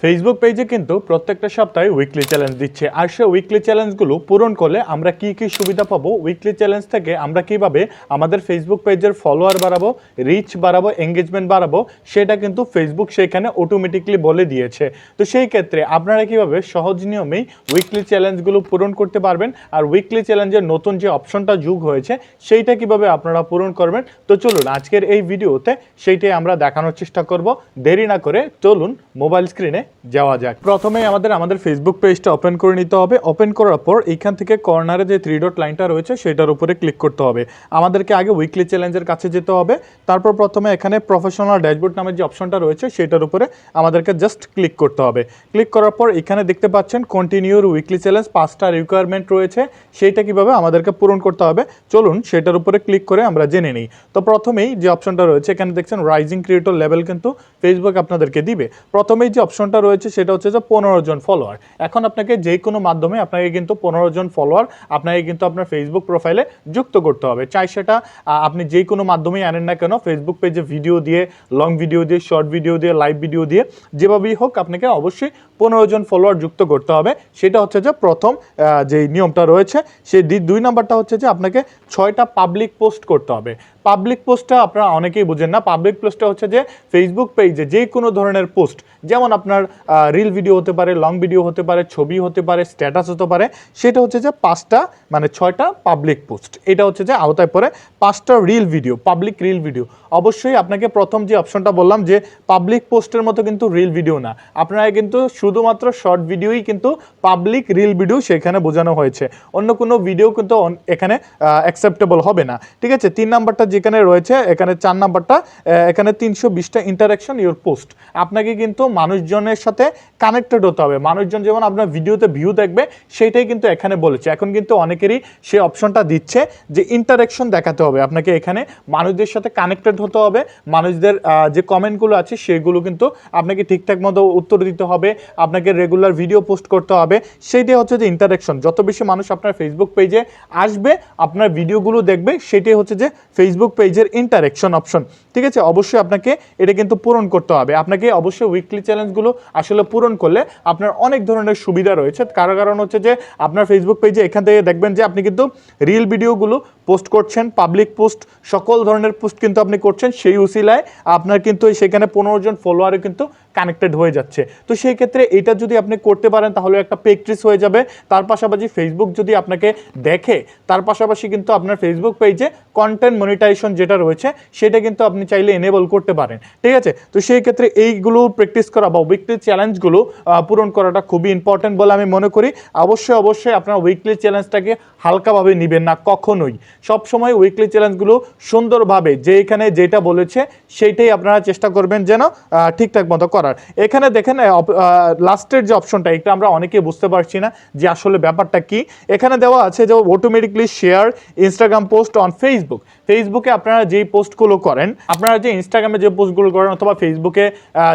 Facebook পেজে কিন্তু প্রত্যেকটা সপ্তাহে উইকলি চ্যালেঞ্জ দিচ্ছে আর সেই উইকলি চ্যালেঞ্জগুলো পূরণ করলে আমরা কি কি সুবিধা পাবো, উইকলি চ্যালেঞ্জ থেকে আমরা কিভাবে আমাদের ফেসবুক পেজের ফলোয়ার বাড়াবো, রিচ বাড়াবো, এঙ্গেজমেন্ট বাড়াবো, সেটা কিন্তু ফেসবুক সেখানে অটোমেটিকলি বলে দিয়েছে। তো সেই ক্ষেত্রে আপনারা কিভাবে সহজ নিয়মেই উইকলি চ্যালেঞ্জগুলো পূরণ করতে পারবেন আর উইকলি চ্যালেঞ্জের নতুন যে অপশনটা যোগ হয়েছে সেইটা কিভাবে আপনারা পূরণ করবেন, তো চলুন আজকের এই ভিডিওতে সেইটাই আমরা দেখানোর চেষ্টা করব। দেরি না করে চলুন মোবাইল স্ক্রিনে যাওয়া যাক। প্রথমে আমাদের ফেসবুক পেজটা ওপেন করে নিতে হবে। ওপেন করার পর এইখান থেকে কর্নারে যে 3 ডট লাইনটা রয়েছে সেটার উপরে ক্লিক করতে হবে। আমাদেরকে আগে উইকলি চ্যালেঞ্জের কাছে যেতে হবে। তারপর প্রথমে এখানে প্রফেশনাল ড্যাশবোর্ড নামের যে অপশনটা রয়েছে সেটার উপরে আমাদেরকে জাস্ট ক্লিক করতে হবে। ক্লিক করার পর এখানে দেখতে পাচ্ছেন কন্টিনিউর উইকলি চ্যালেঞ্জ 5টা রিকোয়ারমেন্ট রয়েছে, সেইটা কিভাবে আমাদেরকে পূরণ করতে হবে চলুন সেটার উপরে ক্লিক করে আমরা জেনে নিই। তো প্রথমেই যে অপশনটা রয়েছে এখানে দেখছেন রাইজিং ক্রিয়েটর লেভেল কিন্তু ফেসবুক আপনাদেরকে দিবে। প্রথমেই যে অপশনটা রয়েছে সেটা হচ্ছে যে 15 জন ফলোয়ার। এখন আপনাকে যে কোনো মাধ্যমে আপনাকে কিন্তু 15 জন ফলোয়ার আপনাকে কিন্তু আপনার ফেসবুক প্রোফাইলে যুক্ত করতে হবে। চাই সেটা আপনি যে কোনো মাধ্যমেই আনেন না কেন, ফেসবুক পেজে ভিডিও দিয়ে, লং ভিডিও দিয়ে, শর্ট ভিডিও দিয়ে, লাইভ ভিডিও দিয়ে, যেভাবেই হোক আপনাকে অবশ্যই 15 জন ফলোয়ার যুক্ত করতে হবে। সেটা হচ্ছে যে প্রথম যে নিয়মটা রয়েছে। সেই 2 নাম্বারটা হচ্ছে যে আপনাকে 6টা পাবলিক পোস্ট করতে হবে। পাবলিক পোস্টটা আপনারা অনেকেই বুঝেন না। পাবলিক পোস্টটা হচ্ছে যে ফেসবুক পেজে যে কোনো ধরনের পোস্ট, যেমন আপনার রিল ভিডিও হতে পারে, লং ভিডিও হতে পারে, ছবি হতে পারে, স্ট্যাটাস হতে পারে, সেটা হচ্ছে যে 6টা পাবলিক পোস্ট। এটা হচ্ছে যে আওতায় পড়ে 5টা reel video, public reel video. অবশ্যই আপনাকে প্রথম যে অপশনটা বললাম যে পাবলিক পোস্টের মতো কিন্তু রিল ভিডিও না, আপনারা কিন্তু শুধুমাত্র শর্ট ভিডিওই কিন্তু পাবলিক রিল ভিডিও সেখানে বোঝানো হয়েছে। অন্য কোনো ভিডিও কিন্তু এখানে অ্যাকসেপ্টেবল হবে না। ঠিক আছে, 3 নাম্বারটা যেখানে রয়েছে, এখানে 4 নাম্বারটা, এখানে 320টা ইন্টারাকশন ইউর পোস্ট। আপনাকে কিন্তু মানুষজনের সাথে কানেক্টেড হতে হবে। মানুষজন যেমন আপনার ভিডিওতে ভিউ দেখবে সেইটাই কিন্তু এখানে বলেছে। এখন কিন্তু অনেকেরই সেই অপশনটা দিচ্ছে যে ইন্টারাকশন দেখাতে হবে আপনাকে, এখানে মানুষদের সাথে কানেক্টেড হতে হবে, মানুষদের যে কমেন্টগুলো আছে সেগুলো কিন্তু আপনাকে ঠিকঠাক মতো উত্তর দিতে হবে, আপনাকে রেগুলার ভিডিও পোস্ট করতে হবে। সেইটাই হচ্ছে যে ইন্টারাকশন। যত বেশি মানুষ আপনার ফেসবুক পেজে আসবে, আপনার ভিডিওগুলো দেখবে, সেটাই হচ্ছে যে ফেসবুক পেজের ইন্টারাকশন অপশন। ঠিক আছে, অবশ্যই আপনাকে এটা কিন্তু পূরণ করতে হবে। আপনাকে অবশ্যই উইকলি চ্যালেঞ্জগুলো আসলে পূরণ করলে আপনার অনেক ধরনের সুবিধা রয়েছে। কারণ হচ্ছে যে আপনার ফেসবুক পেজে এখান থেকে দেখবেন যে আপনি কিন্তু রিল ভিডিওগুলো পোস্ট করছেন, পাবলিক পোস্ট, সকল ধরনের পোস্ট কিন্তু আপনি করছেন। সেই উসিলায় আপনার কিন্তু সেখানে 15 জন ফলোয়ারও কিন্তু কানেক্টেড হয়ে যাচ্ছে। তো সেই ক্ষেত্রে এটা যদি আপনি করতে পারেন তাহলে একটা প্র্যাকটিস হয়ে যাবে। তার পাশাপাশি ফেসবুক যদি আপনাকে দেখে, তার পাশাপাশি কিন্তু আপনার ফেসবুক পেজে কন্টেন্ট মনিটাইজেশন যেটা রয়েছে সেটা কিন্তু আপনি চাইলে এনেবল করতে পারেন। ঠিক আছে, তো সেই ক্ষেত্রে এইগুলো প্র্যাকটিস করা বা উইকলি চ্যালেঞ্জগুলো পূরণ করাটা খুবই ইম্পর্টেন্ট বলে আমি মনে করি। অবশ্যই আপনার উইকলি চ্যালেঞ্জটাকে হালকাভাবে নেবেন না কখনোই। সবসময় উইকলি চ্যালেঞ্জগুলো সুন্দরভাবে যে এখানে যেটা বলেছে সেইটাই আপনারা চেষ্টা করবেন যেন ঠিকঠাক মতো করার। এখানে দেখেন লাস্টের যে অপশনটা, এটা আমরা অনেকে বুঝতে পারছি না যে আসলে ব্যাপারটা কি। এখানে দেওয়া আছে যে automatically share Instagram post on Facebook. ফেসবুকে আপনারা যেই পোস্টগুলো করেন, আপনারা যে ইনস্টাগ্রামে যে পোস্টগুলো করেন অথবা ফেসবুকে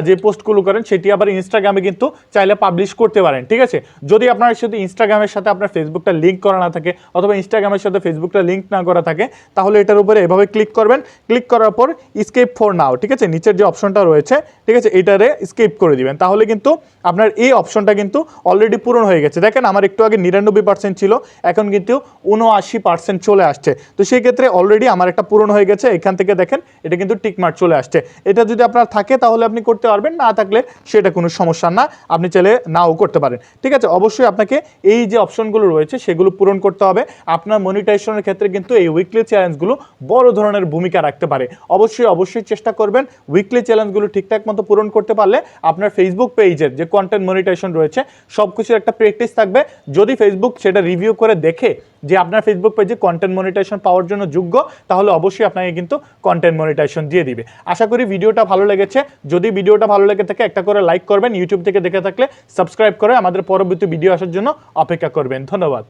যে পোস্টগুলো করেন সেটি আবার ইনস্টাগ্রামে কিন্তু চাইলে পাবলিশ করতে পারেন। ঠিক আছে, যদি আপনার শুধু ইনস্টাগ্রামের সাথে আপনার ফেসবুকটা লিঙ্ক করা না থাকে অথবা ইনস্টাগ্রামের সাথে ফেসবুকটা লিঙ্ক না করা থাকে, তাহলে এটার উপরে এভাবে ক্লিক করবেন। ক্লিক করার পর স্কেপ ফর নাও, ঠিক আছে, নিচের যে অপশনটা রয়েছে, ঠিক আছে, এটারে স্কেপ করে দিবেন। তাহলে কিন্তু আপনার এই অপশনটা কিন্তু অলরেডি পূরণ হয়ে গেছে। দেখেন আমার একটু আগে 99% ছিল, এখন কিন্তু 79% চলে আসছে। তো সেই ক্ষেত্রে অলরেডি আমার একটা পূরণ হয়ে গেছে। এখান থেকে দেখেন এটা কিন্তু টিকমার্ক চলে আসছে। এটা যদি আপনার থাকে তাহলে আপনি করতে পারবেন, না থাকলে সেটা কোনো সমস্যা না, আপনি চাইলে নাও করতে পারেন। ঠিক আছে, অবশ্যই আপনাকে এই যে অপশনগুলো রয়েছে সেগুলো পূরণ করতে হবে। আপনার মনিটাইজেশনের ক্ষেত্রে কিন্তু এই উইকলি চ্যালেঞ্জগুলো বড় ধরনের ভূমিকা রাখতে পারে। অবশ্যই চেষ্টা করবেন উইকলি চ্যালেঞ্জগুলো ঠিকঠাক মতো পূরণ করতে পারলে আপনার ফেসবুক পেজের যে কন্টেন্ট মনিটাইজেশন রয়েছে সব কিছুর একটা প্র্যাকটিস থাকবে। যদি ফেসবুক সেটা রিভিউ করে দেখে যে আপনার ফেসবুক পেজে কন্টেন্ট মনিটাইজেশন পাওয়ার জন্য যোগ্য, তাহলে অবশ্যই আপনাকে কিন্তু কন্টেন্ট মনিটাইজেশন দিয়ে দিবে। আশা করি ভিডিওটা ভালো লেগেছে। যদি ভিডিওটা ভালো লেগে থাকে একটা করে লাইক করবেন, ইউটিউব থেকে দেখে থাকলে সাবস্ক্রাইব করে আমাদের পরবর্তী ভিডিও আসার জন্য অপেক্ষা করবেন। ধন্যবাদ।